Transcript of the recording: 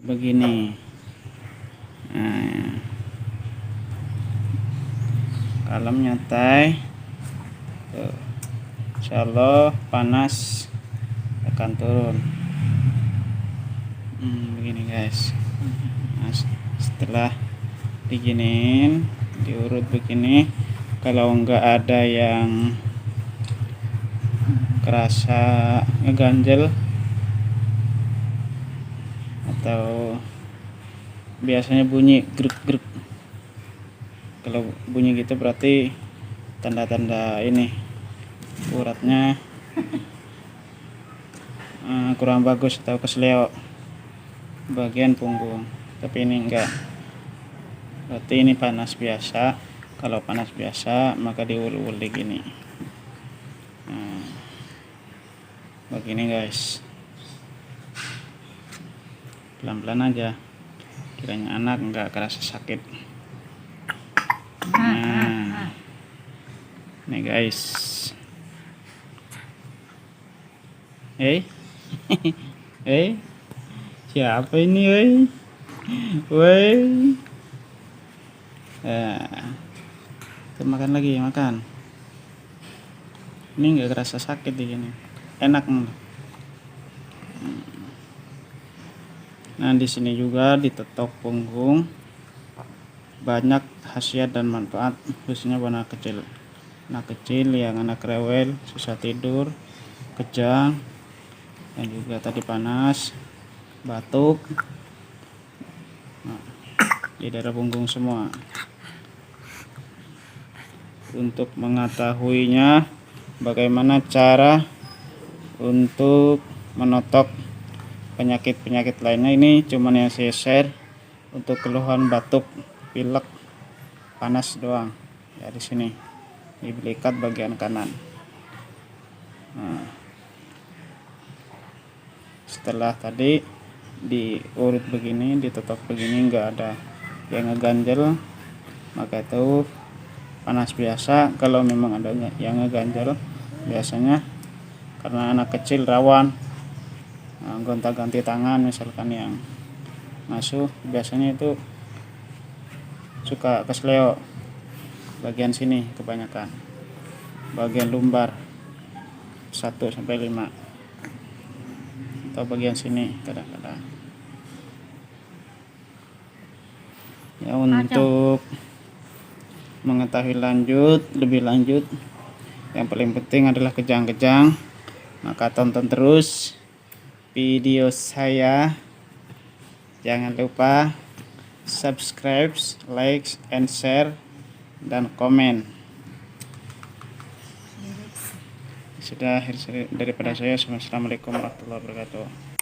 begini. Nah, kalem nyantai tuh, insyaallah panas akan turun. Begini guys. Nah, setelah diginiin diurut begini, kalau enggak ada yang kerasa ngeganjel atau biasanya bunyi grek-grek, kalau bunyi gitu berarti tanda-tanda ini uratnya kurang bagus atau kesleo bagian punggung. Tapi ini enggak, berarti ini panas biasa. Kalau panas biasa maka diul-ul gini. Nah, begini guys, pelan-pelan aja, kiranya anak enggak kerasa sakit. Nah, nih guys. Siapa ini woi? Kita makan lagi, makan. Ini nggak kerasa sakit di sini, enak. Nah, di sini juga ditetok punggung, banyak khasiat dan manfaat, khususnya buat anak kecil. Anak kecil yang anak rewel, susah tidur, kejang, dan juga tadi panas, batuk, di daerah punggung semua. Untuk mengetahuinya, bagaimana cara untuk menotok penyakit-penyakit lainnya, ini cuman yang saya share untuk keluhan batuk, pilek, panas doang. Ya, di sini di belikat bagian kanan. Nah, setelah tadi diurut begini, ditutup begini, nggak ada yang ngeganjel, maka itu panas biasa. Kalau memang ada yang ngeganjel, biasanya karena anak kecil rawan gonta-ganti tangan, misalkan yang masuk, biasanya itu suka kesleo bagian sini, kebanyakan bagian lumbar 1-5, atau bagian sini kadang-kadang. Ya, untuk mengetahui lebih lanjut, yang paling penting adalah kejang-kejang, maka tonton terus video saya. Jangan lupa subscribe, like, and share, dan komen. Sudah, akhir daripada saya. Assalamualaikum warahmatullahi wabarakatuh.